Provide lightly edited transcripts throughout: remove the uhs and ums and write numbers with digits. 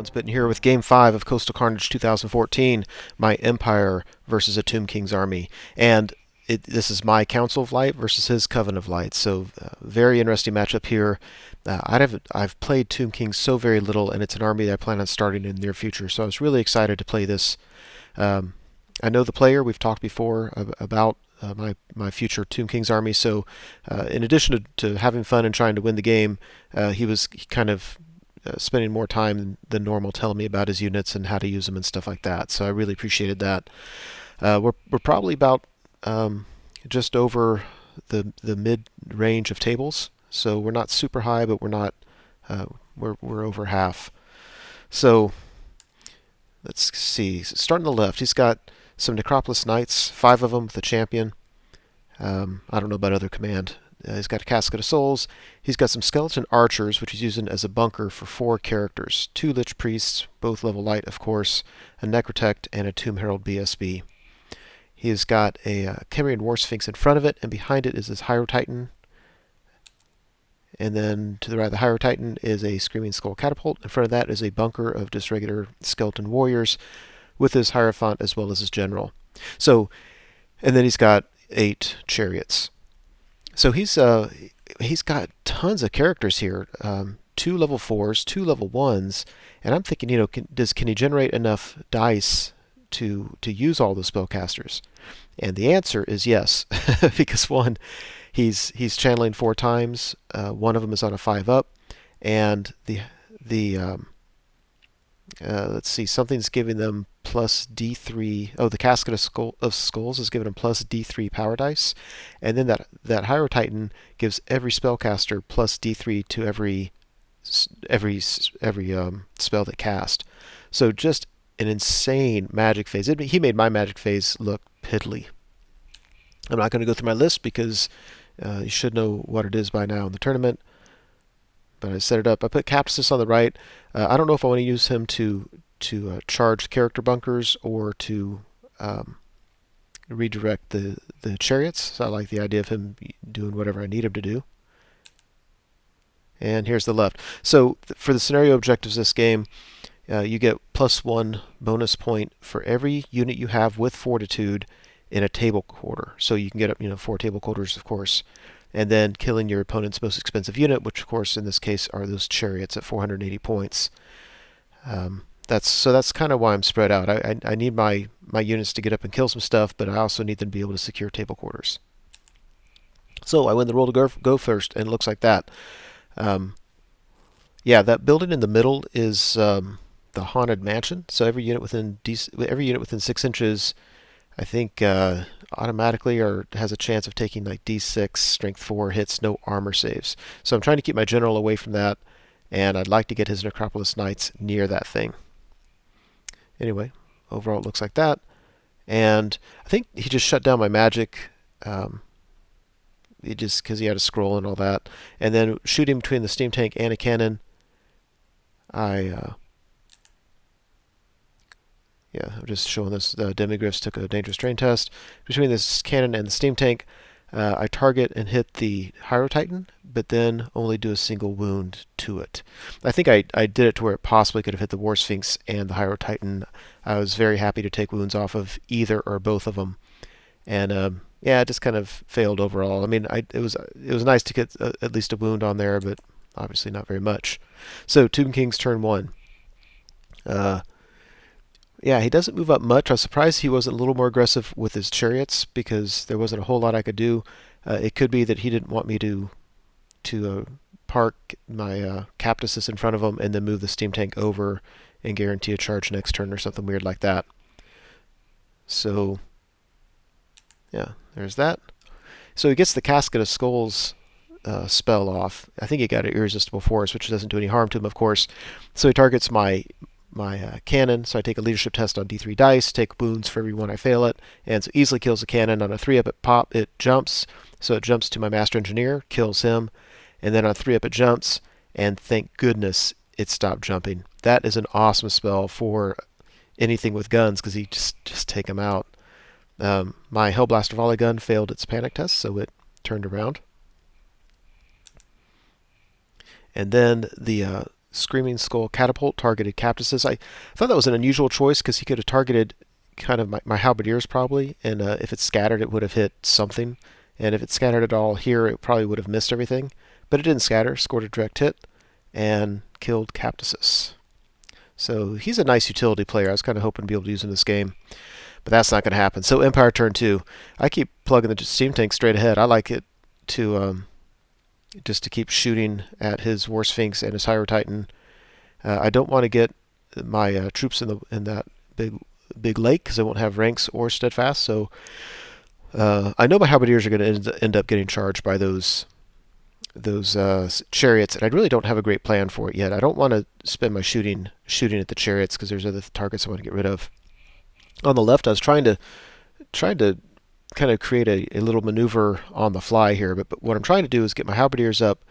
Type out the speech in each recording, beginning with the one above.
Rollins Bitten here with Game 5 of Coastal Carnage 2014, my Empire versus a Tomb King's army. And this is my Council of Light versus his Coven of Light, so very interesting matchup here. I've played Tomb King so very little, and it's an army that I plan on starting in the near future, so I was really excited to play this. I know the player. We've talked before about my future Tomb King's army. So, in addition to having fun and trying to win the game, he was kind of spending more time than normal telling me about his units and how to use them and stuff like that. So I really appreciated that. We're probably about just over the mid range of tables. So we're not super high, but we're not we're over half. So let's see. Starting on the left, he's got some Necropolis Knights, 5 of them with a champion. I don't know about other command. He's got a Casket of Souls. He's got some Skeleton Archers, which he's using as a bunker for 4 characters. 2 Lich Priests, both level light, of course, a Necrotect, and a Tomb Herald BSB. He's got a Cimmerian War Sphinx in front of it, and behind it is his Hydro Titan. And then to the right of the Hydro Titan is a Screaming Skull Catapult. In front of that is a bunker of just regular Skeleton Warriors with his Hierophant as well as his General. So, and then he's got 8 Chariots. So he's got tons of characters here. 2 level 4s, 2 level 1s, and I'm thinking, can he generate enough dice to use all the spellcasters? And the answer is yes, because one, he's channeling 4 times. One of them is on a 5-up, and the let's see, something's giving them plus D3. Oh, the Casket of Skulls is giving them plus D3 power dice, and then that Hydro Titan gives every spellcaster plus D3 to every spell they cast. So just an insane magic phase. He made my magic phase look piddly. I'm not going to go through my list because you should know what it is by now in the tournament. But I set it up. I put Captus on the right. I don't know if I want to use him to charge character bunkers or to redirect the chariots. So I like the idea of him doing whatever I need him to do. And here's the left. So for the scenario objectives this game, you get +1 bonus point for every unit you have with Fortitude in a table quarter. So you can get up, 4 table quarters, of course. And then killing your opponent's most expensive unit, which of course in this case are those chariots at 480 points. That's kind of why I'm spread out. I need my units to get up and kill some stuff, but I also need them to be able to secure table quarters. So I win the roll to go first, and it looks like that. Yeah, that building in the middle is the Haunted Mansion. So every unit within 6 inches, I think, automatically or has a chance of taking like D6, Strength 4 hits, no armor saves. So I'm trying to keep my general away from that, and I'd like to get his Necropolis Knights near that thing. Anyway, overall it looks like that. And I think he just shut down my magic, just because he had a scroll and all that. And then shooting between the steam tank and a cannon, yeah, I'm just showing this. Demigryphs took a dangerous terrain test. Between this cannon and the steam tank, I target and hit the Hydro Titan, but then only do a single wound to it. I think I did it to where it possibly could have hit the War Sphinx and the Hydro Titan. I was very happy to take wounds off of either or both of them. And yeah, it just kind of failed overall. I mean, it was nice to get at least a wound on there, but obviously not very much. So Tomb King's turn 1. Yeah, he doesn't move up much. I was surprised he wasn't a little more aggressive with his chariots because there wasn't a whole lot I could do. It could be that he didn't want me to park my Captuses in front of him and then move the steam tank over and guarantee a charge next turn or something weird like that. So, yeah, there's that. So he gets the Casket of Skulls spell off. I think he got an Irresistible Force, which doesn't do any harm to him, of course. So he targets my cannon, so I take a leadership test on D3 dice, take wounds for every one I fail it, and so easily kills the cannon. On a 3-up it jumps, so it jumps to my Master Engineer, kills him, and then on a 3-up it jumps, and thank goodness it stopped jumping. That is an awesome spell for anything with guns, because he just take them out. My Hellblaster volley gun failed its panic test, so it turned around. And then the Screaming Skull Catapult targeted Cactuses. I thought that was an unusual choice because he could have targeted kind of my halberdiers probably, and if it scattered, it would have hit something. And if it scattered at all here, it probably would have missed everything. But it didn't scatter, scored a direct hit, and killed Cactuses. So he's a nice utility player. I was kind of hoping to be able to use him in this game, but that's not going to happen. So Empire turn 2. I keep plugging the steam tank straight ahead. I like it to just to keep shooting at his War Sphinx and his Hydro Titan. I don't want to get my troops in that big lake because I won't have ranks or steadfast. So I know my halberdiers are going to end up getting charged by those chariots, and I really don't have a great plan for it yet. I don't want to spend my shooting at the chariots because there's other targets I want to get rid of. On the left, I was trying to kind of create a little maneuver on the fly here, but what I'm trying to do is get my halberdiers up,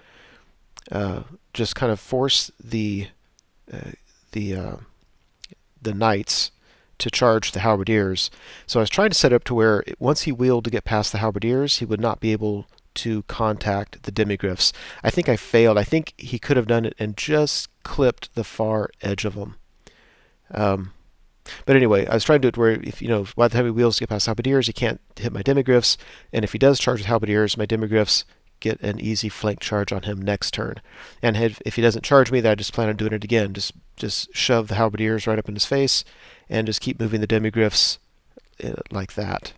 just kind of force the knights to charge the halberdiers. So I was trying to set up to where once he wheeled to get past the halberdiers, he would not be able to contact the demigryphs. I think I failed. I think he could have done it and just clipped the far edge of them. But anyway, I was trying to do it where if by the time he wheels to get past halberdiers, he can't hit my demigryphs, and if he does charge with halberdiers, my demigryphs get an easy flank charge on him next turn. And if he doesn't charge me, then I just plan on doing it again. Just shove the halberdiers right up in his face, and just keep moving the demigryphs like that.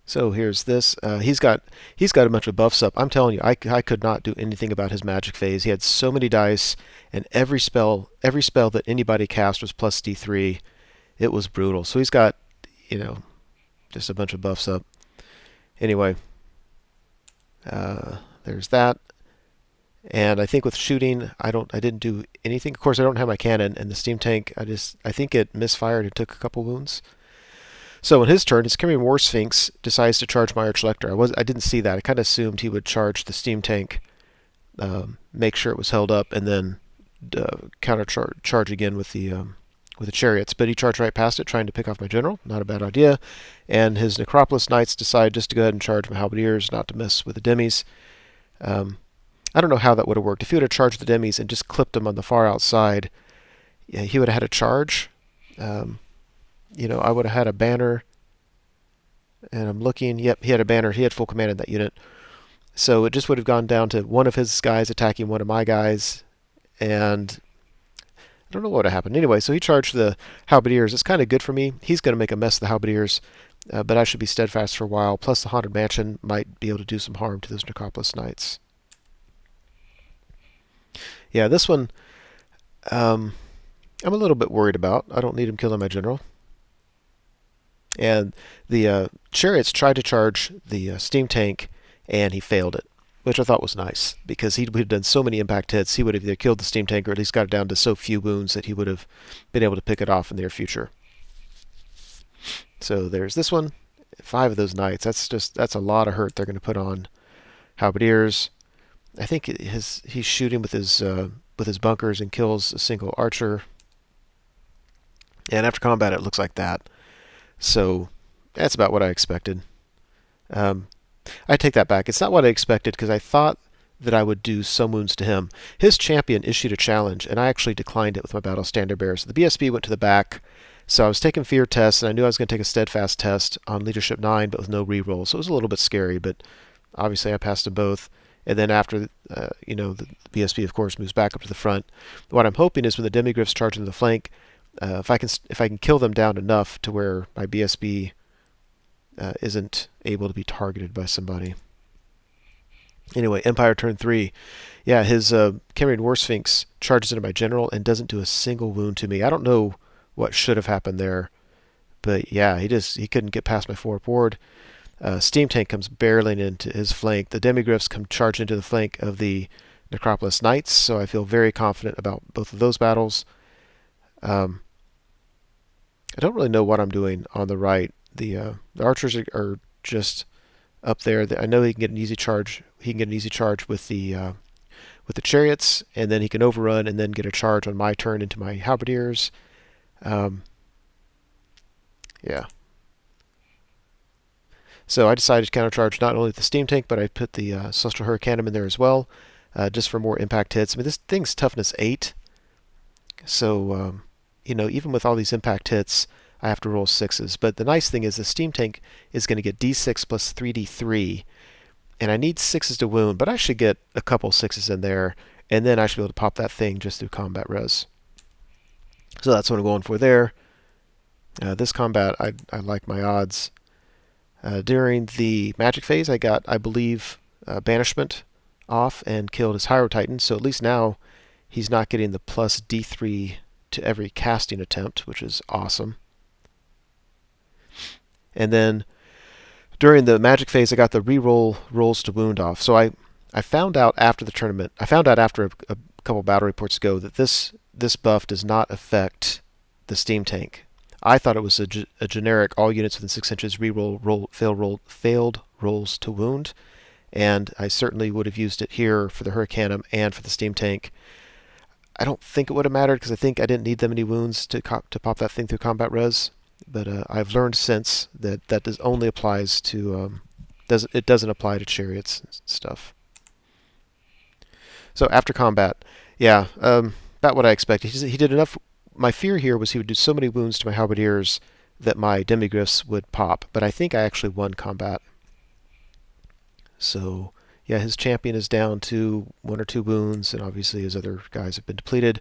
So here's this. He's got a bunch of buffs up. I'm telling you, I could not do anything about his magic phase. He had so many dice, and every spell that anybody cast was plus D3. It was brutal. So he's got, just a bunch of buffs up. Anyway, there's that. And I think with shooting, I didn't do anything. Of course, I don't have my cannon, and the steam tank. I think it misfired and took a couple wounds. So in his turn, his Cimmerian War Sphinx decides to charge my Archlector. I didn't see that. I kind of assumed he would charge the steam tank, make sure it was held up, and then charge again with the chariots. But he charged right past it, trying to pick off my general. Not a bad idea. And his Necropolis Knights decide just to go ahead and charge my halberdiers, not to mess with the demis. I don't know how that would have worked. If he would have charged the demis and just clipped them on the far outside, yeah, he would have had a charge. I would have had a banner, and I'm looking. Yep, he had a banner. He had full command in that unit. So it just would have gone down to one of his guys attacking one of my guys, and I don't know what would have happened. Anyway, so he charged the halberdiers. It's kind of good for me. He's going to make a mess of the halberdiers, but I should be steadfast for a while. Plus, the Haunted Mansion might be able to do some harm to those Necropolis Knights. Yeah, this one I'm a little bit worried about. I don't need him killing my general. And the chariots tried to charge the steam tank, and he failed it, which I thought was nice, because he'd done so many impact hits, he would have either killed the steam tank or at least got it down to so few wounds that he would have been able to pick it off in the near future. So there's this one. 5 of those knights. That's a lot of hurt they're going to put on halberdiers. I think he's shooting with his bunkers and kills a single archer. And after combat, it looks like that. So that's about what I expected. I take that back. It's not what I expected, because I thought that I would do some wounds to him. His champion issued a challenge, and I actually declined it with my Battle Standard Bearer. So the BSB went to the back. So I was taking fear tests, and I knew I was going to take a steadfast test on Leadership 9, but with no reroll. So it was a little bit scary, but obviously I passed them both. And then after, the BSB, of course, moves back up to the front. What I'm hoping is when the demigryphs charge into the flank, if I can kill them down enough to where my BSB isn't able to be targeted by somebody. Anyway, Empire turn 3. Yeah, his Cimmerian War Sphinx charges into my general and doesn't do a single wound to me. I don't know what should have happened there, but yeah, he couldn't get past my forward board. Steam tank comes barreling into his flank. The demigryphs come charging into the flank of the Necropolis Knights, so I feel very confident about both of those battles. I don't really know what I'm doing on the right. The archers are just up there. I know he can get an easy charge. He can get an easy charge with the chariots, and then he can overrun and then get a charge on my turn into my halberdiers. Yeah. So I decided to countercharge not only the steam tank, but I put the Celestial Hurricanum in there as well. just for more impact hits. I mean, this thing's toughness 8, so even with all these impact hits, I have to roll 6s. But the nice thing is the steam tank is going to get d6 plus 3d3, and I need 6s to wound, but I should get a couple 6s in there, and then I should be able to pop that thing just through combat res. So that's what I'm going for there. This combat, I like my odds. During the magic phase, I got, I believe, banishment off and killed his Hyro Titan, so at least now he's not getting the plus d3 to every casting attempt, which is awesome. And then during the magic phase, I got the reroll rolls to wound off. So I found out after the tournament, I found out after a couple battle reports ago that this buff does not affect the steam tank. I thought it was a generic all units within 6 inches reroll failed rolls to wound, and I certainly would have used it here for the Hurricanum and for the steam tank. I don't think it would have mattered because I think I didn't need that many wounds to pop that thing through combat res. But I've learned since that only applies to it doesn't apply to chariots and stuff. So after combat, yeah, about what I expected. He did enough. My fear here was he would do so many wounds to my halberdiers that my demigryphs would pop. But I think I actually won combat. So yeah, his champion is down to 1 or 2 wounds, and obviously his other guys have been depleted.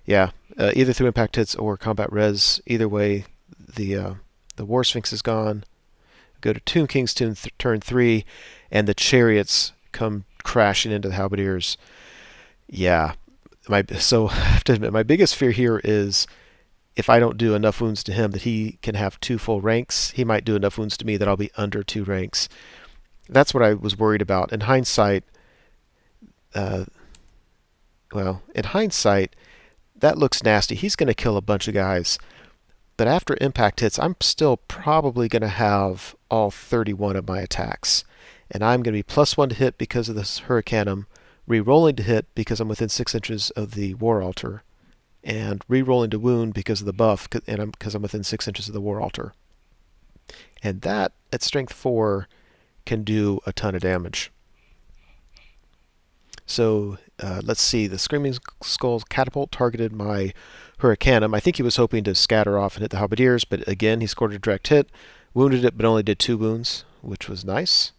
Yeah, either through impact hits or combat res. Either way, the War Sphinx is gone. Go to Tomb King's turn 3, and the chariots come crashing into the halberdiers. Yeah, so I have to admit, my biggest fear here is if I don't do enough wounds to him that he can have 2 full ranks. He might do enough wounds to me that I'll be under 2 ranks. That's what I was worried about. In hindsight, that looks nasty. He's going to kill a bunch of guys. But after impact hits, I'm still probably going to have all 31 of my attacks. And I'm going to be +1 to hit because of this Hurricanum, re-rolling to hit because I'm within 6 inches of the War Altar, and re-rolling to wound because of the buff, and because I'm within 6 inches of the War Altar. And that, at strength 4, can do a ton of damage. So let's see, the Screaming Skull Catapult targeted my Hurricanum. I think he was hoping to scatter off and hit the halberdiers, but again, he scored a direct hit, wounded it, but only did 2 wounds, which was nice.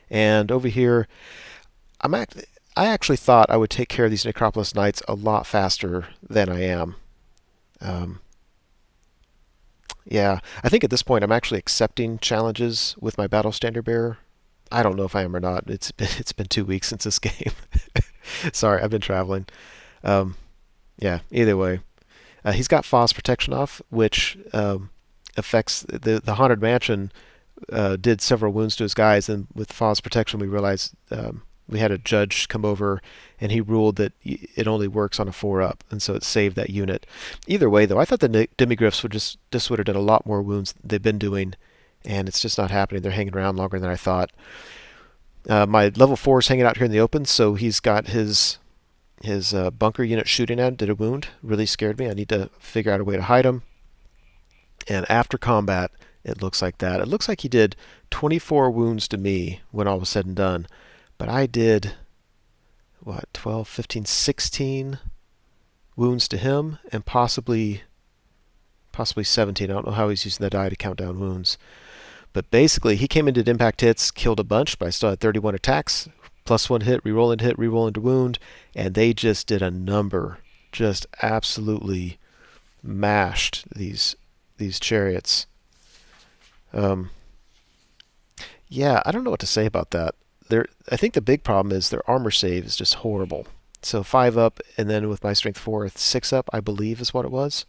And over here, I actually thought I would take care of these Necropolis Knights a lot faster than I am. Yeah, I think at this point I'm actually accepting challenges with my Battle Standard Bearer. I don't know if I am or not. It's been 2 weeks since this game. Sorry, I've been traveling. Yeah, either way. He's got Foz protection off, which affects the Haunted Mansion. Did several wounds to his guys, and with Foz protection we realized we had a judge come over and he ruled that it only works on a 4-up, and so it saved that unit. Either way, though, I thought the demigryphs would have done a lot more wounds than they've been doing, and it's just not happening. They're hanging around longer than I thought. My level 4 is hanging out here in the open, so he's got his bunker unit shooting at him, did a wound. Really scared me. I need to figure out a way to hide him. And after combat, it looks like that. It looks like he did 24 wounds to me when all was said and done. But I did, 12, 15, 16 wounds to him, and possibly 17. I don't know how he's using that die to count down wounds. But basically, he came in, did impact hits, killed a bunch, but I still had 31 attacks. +1 hit, re-rolling to hit, re-rolling to wound, and they just did a number. Just absolutely mashed these chariots. Yeah, I don't know what to say about that. I think the big problem is their armor save is just horrible. So 5-up, and then with my strength 4, 6-up, I believe is what it was.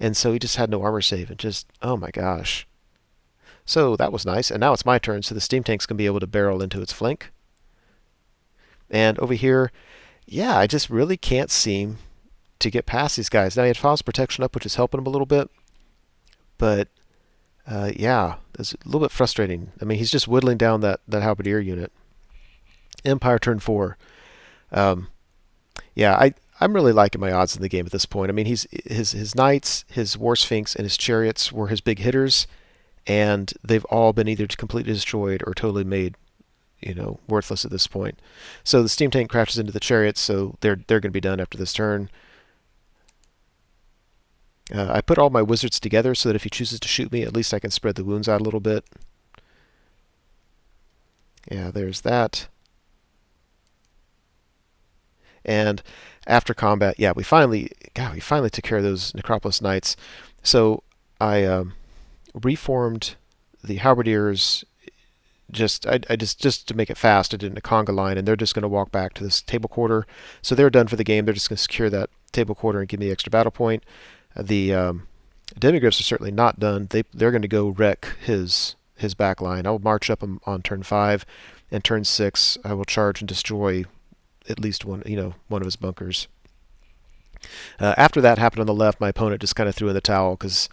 And so he just had no armor save, and just, oh my gosh. So that was nice, and now it's my turn, so the steam tank's going to be able to barrel into its flank. And over here, yeah, I just really can't seem to get past these guys. Now he had Foz protection up, which is helping him a little bit. But, yeah, it's a little bit frustrating. I mean, he's just whittling down that halberdier unit. Empire turn 4. Yeah, I'm really liking my odds in the game at this point. I mean, his knights, his War Sphinx, and his chariots were his big hitters, and they've all been either completely destroyed or totally made, worthless at this point. So the steam tank crashes into the chariots, so they're going to be done after this turn. I put all my wizards together so that if he chooses to shoot me, at least I can spread the wounds out a little bit. Yeah, there's that. And after combat, yeah, we finally took care of those Necropolis Knights. So I reformed the Halberdiers. Just to make it fast, I did a conga line, and they're just going to walk back to this table quarter. So they're done for the game. They're just going to secure that table quarter and give me the extra battle point. The Demigryphs are certainly not done. They're going to go wreck his back line. I'll march up on turn 5, and turn 6 I will charge and destroy at least one of his bunkers. After that happened on the left, my opponent just kind of threw in the towel because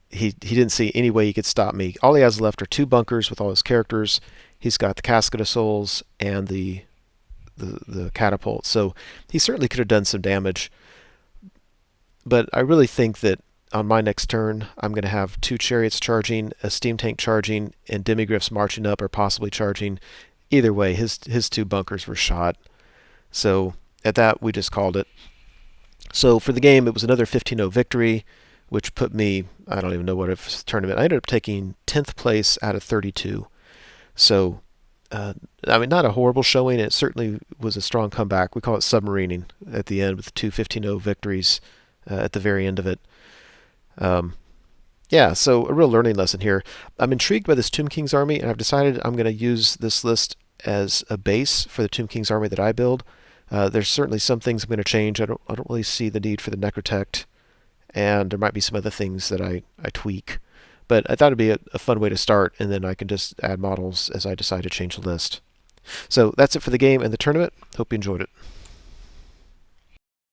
he didn't see any way he could stop me. All he has left are 2 bunkers with all his characters. He's got the Casket of Souls and the catapult. So he certainly could have done some damage. But I really think that on my next turn, I'm going to have 2 chariots charging, a steam tank charging, and Demigryphs marching up or possibly charging. Either way, his 2 bunkers were shot. So at that, we just called it. So for the game, it was another 15-0 victory, which put me, I don't even know what if tournament. I ended up taking 10th place out of 32. So, not a horrible showing. It certainly was a strong comeback. We call it submarining at the end with 2 15-0 victories at the very end of it. Yeah, so a real learning lesson here. I'm intrigued by this Tomb King's army, and I've decided I'm going to use this list as a base for the Tomb King's army that I build. There's certainly some things I'm going to change. I don't really see the need for the Necrotect, and there might be some other things that I tweak. But I thought it'd be a fun way to start, and then I can just add models as I decide to change the list. So that's it for the game and the tournament. Hope you enjoyed it.